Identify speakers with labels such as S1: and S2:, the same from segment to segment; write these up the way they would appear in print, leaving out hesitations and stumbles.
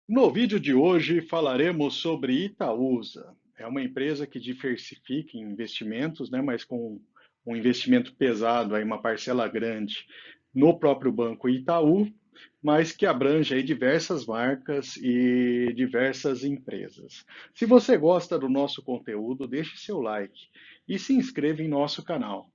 S1: No vídeo de hoje falaremos sobre Itaúsa. É uma empresa que diversifica em investimentos, né, mas com um investimento pesado, aí uma parcela grande no próprio banco Itaú, mas que abrange aí diversas marcas e diversas empresas. Se você gosta do nosso conteúdo, deixe seu like e se inscreva em nosso canal.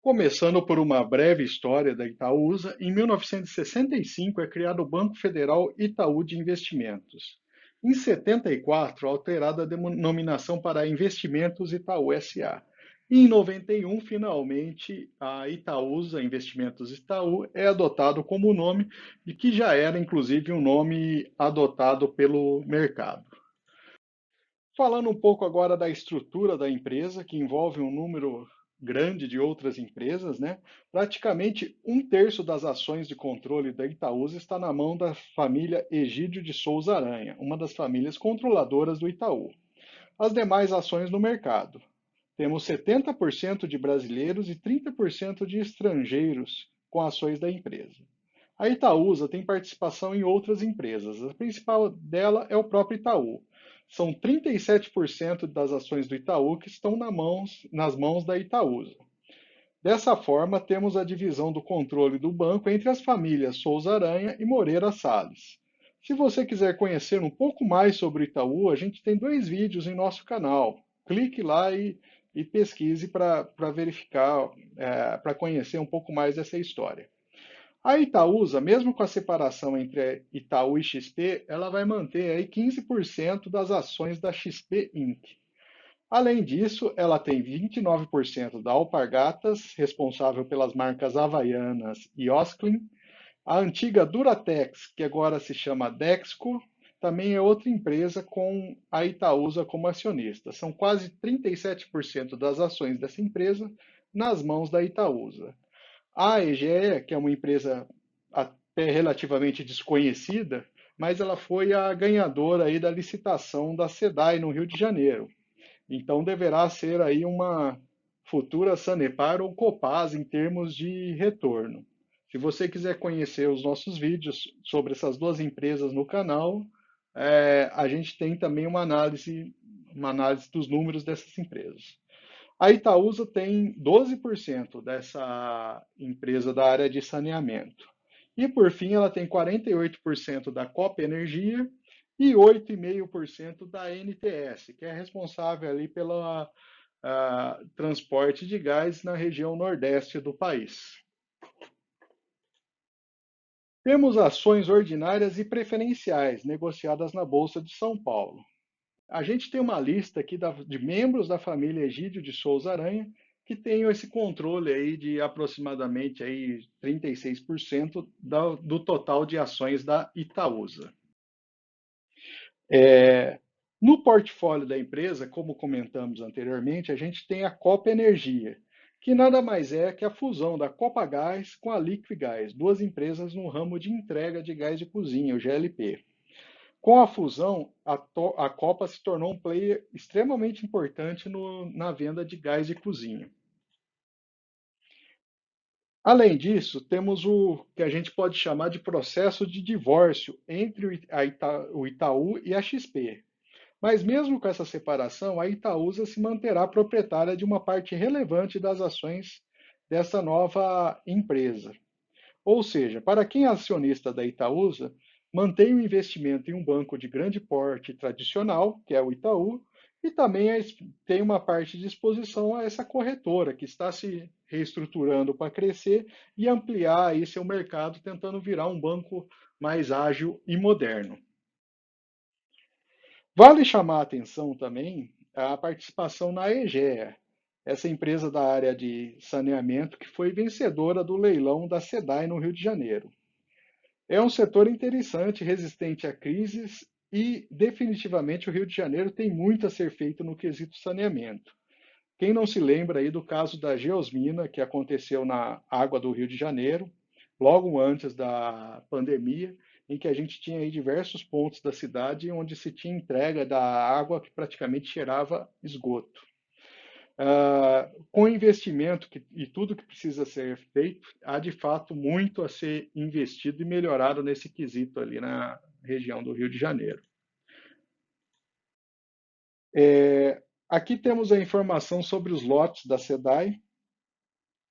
S1: Começando por uma breve história da Itaúsa, em 1965 é criado o Banco Federal Itaú de Investimentos. Em 74, alterada a denominação para Investimentos Itaú SA. E em 91, finalmente, a Itaúsa Investimentos Itaú é adotado como nome e que já era inclusive um nome adotado pelo mercado. Falando um pouco agora da estrutura da empresa, que envolve um número grande de outras empresas, né? Praticamente um terço das ações de controle da Itaúsa está na mão da família Egídio de Souza Aranha, uma das famílias controladoras do Itaú. As demais ações no mercado. Temos 70% de brasileiros e 30% de estrangeiros com ações da empresa. A Itaúsa tem participação em outras empresas. A principal dela é o próprio Itaú. São 37% das ações do Itaú que estão nas mãos da Itaúsa. Dessa forma, temos a divisão do controle do banco entre as famílias Souza Aranha e Moreira Salles. Se você quiser conhecer um pouco mais sobre o Itaú, a gente tem dois vídeos em nosso canal. Clique lá e pesquise para verificar, para conhecer um pouco mais dessa história. A Itaúsa, mesmo com a separação entre Itaú e XP, ela vai manter aí 15% das ações da XP Inc. Além disso, ela tem 29% da Alpargatas, responsável pelas marcas Havaianas e Osklin. A antiga Duratex, que agora se chama Dexco, também é outra empresa com a Itaúsa como acionista. São quase 37% das ações dessa empresa nas mãos da Itaúsa. A Egea, que é uma empresa até relativamente desconhecida, mas ela foi a ganhadora aí da licitação da SEDAI no Rio de Janeiro. Então deverá ser aí uma futura Sanepar ou Copasa em termos de retorno. Se você quiser conhecer os nossos vídeos sobre essas duas empresas no canal, a gente tem também uma análise dos números dessas empresas. A Itaúsa tem 12% dessa empresa da área de saneamento. E, por fim, ela tem 48% da Copa Energia e 8,5% da NTS, que é responsável ali pelo transporte de gás na região nordeste do país. Temos ações ordinárias e preferenciais negociadas na Bolsa de São Paulo. A gente tem uma lista aqui de membros da família Egídio de Souza Aranha que tem esse controle aí de aproximadamente aí 36% do total de ações da Itaúsa. No portfólio da empresa, como comentamos anteriormente, a gente tem a Copa Energia, que nada mais é que a fusão da Copagás com a Liquigás, duas empresas no ramo de entrega de gás de cozinha, o GLP. Com a fusão, a Copa se tornou um player extremamente importante na venda de gás de cozinha. Além disso, temos o que a gente pode chamar de processo de divórcio entre o Itaú e a XP. Mas mesmo com essa separação, a Itaúsa se manterá proprietária de uma parte relevante das ações dessa nova empresa. Ou seja, para quem é acionista da Itaúsa, mantém o investimento em um banco de grande porte tradicional, que é o Itaú, e também tem uma parte de exposição a essa corretora, que está se reestruturando para crescer e ampliar aí seu mercado, tentando virar um banco mais ágil e moderno. Vale chamar a atenção também a participação na Egea, essa empresa da área de saneamento que foi vencedora do leilão da SEDAI no Rio de Janeiro. É um setor interessante, resistente a crises e definitivamente o Rio de Janeiro tem muito a ser feito no quesito saneamento. Quem não se lembra aí do caso da Geosmina, que aconteceu na água do Rio de Janeiro, logo antes da pandemia, em que a gente tinha aí diversos pontos da cidade onde se tinha entrega da água que praticamente cheirava esgoto. Com o investimento e tudo que precisa ser feito, há de fato muito a ser investido e melhorado nesse quesito ali na região do Rio de Janeiro. Aqui temos a informação sobre os lotes da SEDAI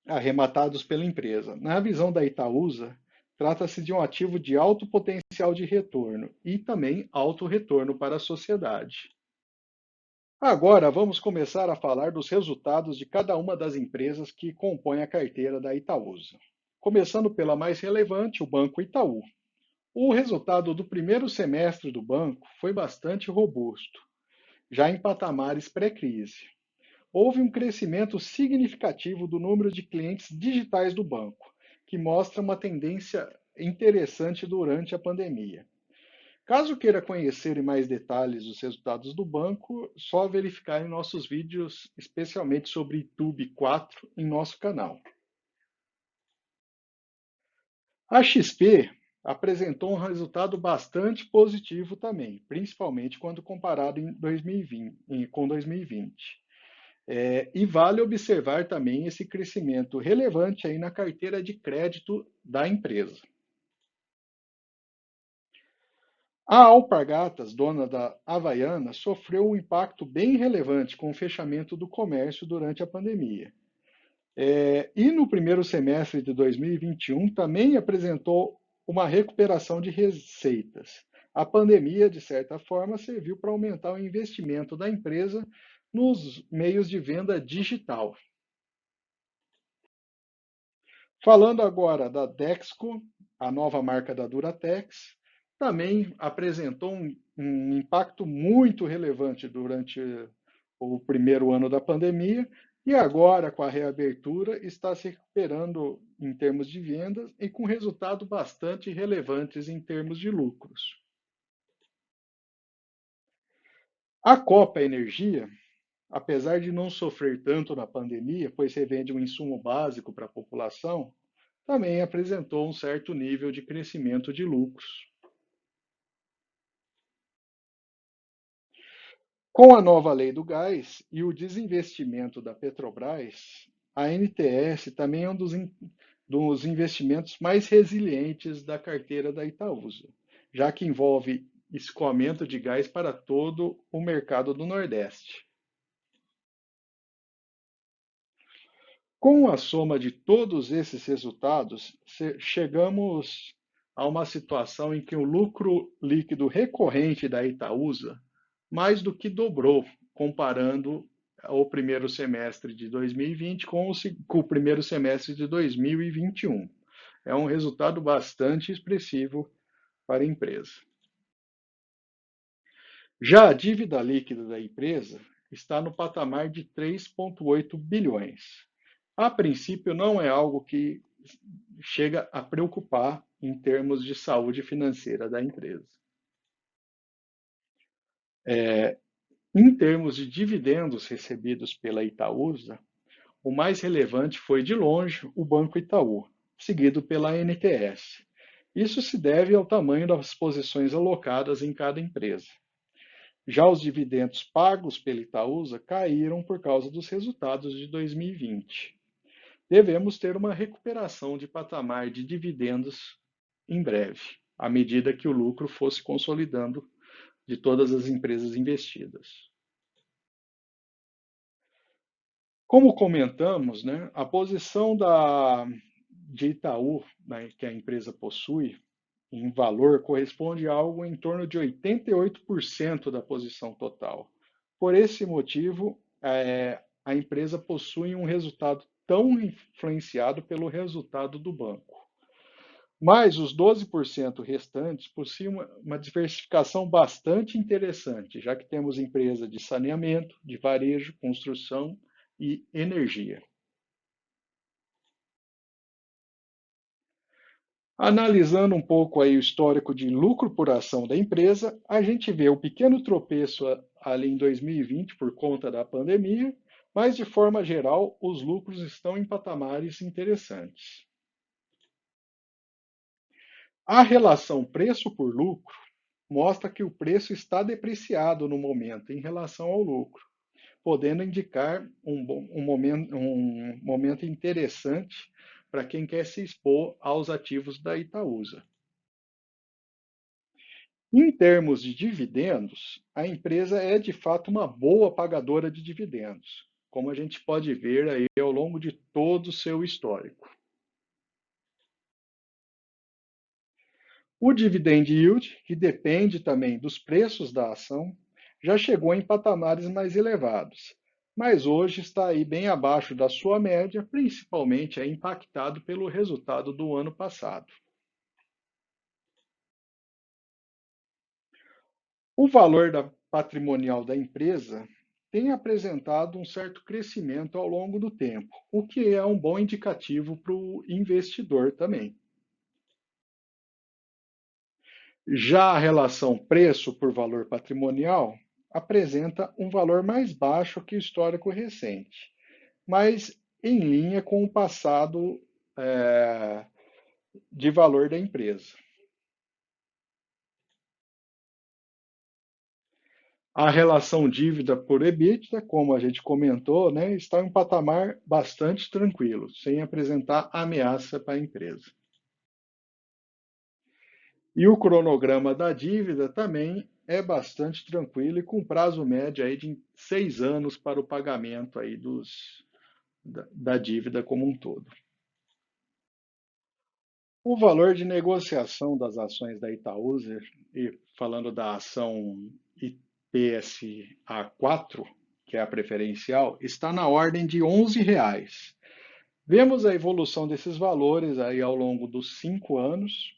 S1: arrematados pela empresa. Na visão da Itaúsa, trata-se de um ativo de alto potencial de retorno e também alto retorno para a sociedade. Agora vamos começar a falar dos resultados de cada uma das empresas que compõem a carteira da Itaúsa. Começando pela mais relevante, o Banco Itaú. O resultado do primeiro semestre do banco foi bastante robusto, já em patamares pré-crise. Houve um crescimento significativo do número de clientes digitais do banco, que mostra uma tendência interessante durante a pandemia. Caso queira conhecer em mais detalhes os resultados do banco, só verificar em nossos vídeos, especialmente sobre YouTube 4, em nosso canal. A XP apresentou um resultado bastante positivo também, principalmente quando comparado em 2020, com 2020. E vale observar também esse crescimento relevante aí na carteira de crédito da empresa. A Alpargatas, dona da Havaianas, sofreu um impacto bem relevante com o fechamento do comércio durante a pandemia. E no primeiro semestre de 2021 também apresentou uma recuperação de receitas. A pandemia, de certa forma, serviu para aumentar o investimento da empresa nos meios de venda digital. Falando agora da Dexco, a nova marca da Duratex, também apresentou um impacto muito relevante durante o primeiro ano da pandemia e agora, com a reabertura, está se recuperando em termos de vendas e com resultados bastante relevantes em termos de lucros. A Copa Energia, apesar de não sofrer tanto na pandemia, pois revende um insumo básico para a população, também apresentou um certo nível de crescimento de lucros. Com a nova lei do gás e o desinvestimento da Petrobras, a NTS também é um dos investimentos mais resilientes da carteira da Itaúsa, já que envolve escoamento de gás para todo o mercado do Nordeste. Com a soma de todos esses resultados, chegamos a uma situação em que o lucro líquido recorrente da Itaúsa mais do que dobrou, comparando o primeiro semestre de 2020 com o primeiro semestre de 2021. É um resultado bastante expressivo para a empresa. Já a dívida líquida da empresa está no patamar de 3,8 bilhões. A princípio, não é algo que chega a preocupar em termos de saúde financeira da empresa. Em termos de dividendos recebidos pela Itaúsa, o mais relevante foi, de longe, o Banco Itaú, seguido pela NTS. Isso se deve ao tamanho das posições alocadas em cada empresa. Já os dividendos pagos pela Itaúsa caíram por causa dos resultados de 2020. Devemos ter uma recuperação de patamar de dividendos em breve, à medida que o lucro fosse consolidando de todas as empresas investidas. Como comentamos, né, a posição de Itaú, né, que a empresa possui, em valor, corresponde a algo em torno de 88% da posição total. Por esse motivo, a empresa possui um resultado tão influenciado pelo resultado do banco. Mas os 12% restantes possuem uma diversificação bastante interessante, já que temos empresa de saneamento, de varejo, construção e energia. Analisando um pouco aí o histórico de lucro por ação da empresa, a gente vê o pequeno tropeço ali em 2020 por conta da pandemia, mas de forma geral os lucros estão em patamares interessantes. A relação preço por lucro mostra que o preço está depreciado no momento em relação ao lucro, podendo indicar um momento interessante para quem quer se expor aos ativos da Itaúsa. Em termos de dividendos, a empresa é de fato uma boa pagadora de dividendos, como a gente pode ver aí ao longo de todo o seu histórico. O dividend yield, que depende também dos preços da ação, já chegou em patamares mais elevados, mas hoje está aí bem abaixo da sua média, principalmente é impactado pelo resultado do ano passado. O valor patrimonial da empresa tem apresentado um certo crescimento ao longo do tempo, o que é um bom indicativo para o investidor também. Já a relação preço por valor patrimonial apresenta um valor mais baixo que o histórico recente, mas em linha com o passado é, de valor da empresa. A relação dívida por EBITDA, como a gente comentou, né, está em um patamar bastante tranquilo, sem apresentar ameaça para a empresa. E o cronograma da dívida também é bastante tranquilo e com prazo médio aí de 6 anos para o pagamento aí da dívida como um todo. O valor de negociação das ações da Itaúsa, e falando da ação IPSA4, que é a preferencial, está na ordem de R$ 11. Vemos a evolução desses valores aí ao longo dos 5 anos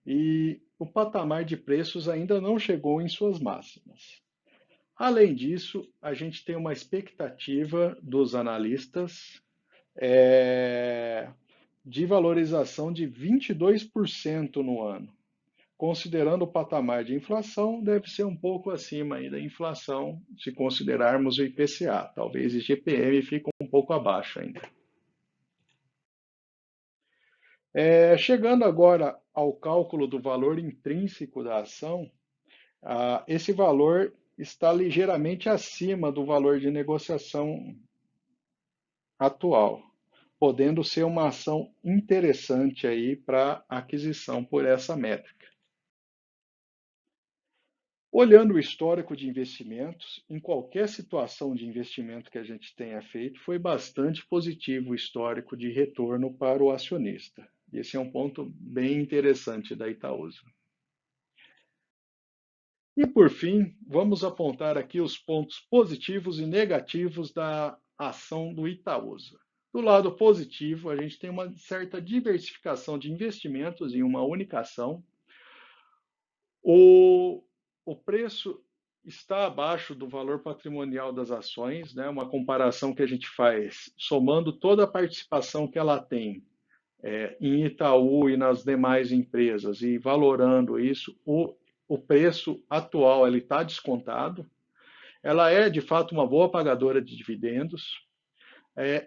S1: e o patamar de preços ainda não chegou em suas máximas. Além disso, a gente tem uma expectativa dos analistas de valorização de 22% no ano. Considerando o patamar de inflação, deve ser um pouco acima aí da inflação, se considerarmos o IPCA. Talvez o IGPM fique um pouco abaixo ainda. Chegando agora ao cálculo do valor intrínseco da ação, esse valor está ligeiramente acima do valor de negociação atual, podendo ser uma ação interessante aí para aquisição por essa métrica. Olhando o histórico de investimentos, em qualquer situação de investimento que a gente tenha feito, foi bastante positivo o histórico de retorno para o acionista. Esse é um ponto bem interessante da Itaúsa. E por fim, vamos apontar aqui os pontos positivos e negativos da ação do Itaúsa. Do lado positivo, a gente tem uma certa diversificação de investimentos em uma única ação. O preço está abaixo do valor patrimonial das ações, né? Uma comparação que a gente faz somando toda a participação que ela tem em Itaú e nas demais empresas e valorando isso, o preço atual ele está descontado. Ela é de fato uma boa pagadora de dividendos.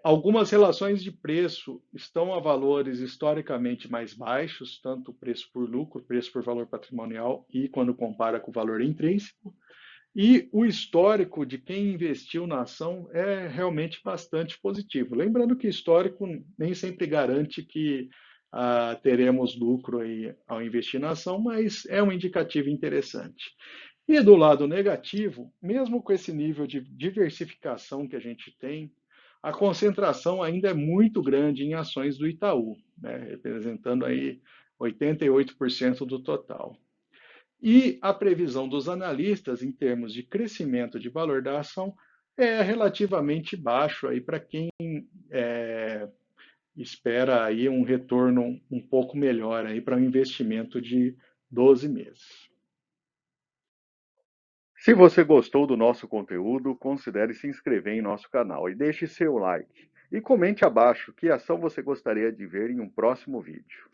S1: Algumas relações de preço estão a valores historicamente mais baixos, tanto o preço por lucro, preço por valor patrimonial e quando compara com o valor intrínseco. E o histórico de quem investiu na ação é realmente bastante positivo. Lembrando que histórico nem sempre garante que teremos lucro aí ao investir na ação, mas é um indicativo interessante. E do lado negativo, mesmo com esse nível de diversificação que a gente tem, a concentração ainda é muito grande em ações do Itaú, né, representando aí 88% do total. E a previsão dos analistas em termos de crescimento de valor da ação é relativamente baixo aí para quem espera aí um retorno um pouco melhor aí para um investimento de 12 meses. Se você gostou do nosso conteúdo, considere se inscrever em nosso canal e deixe seu like. E comente abaixo que ação você gostaria de ver em um próximo vídeo.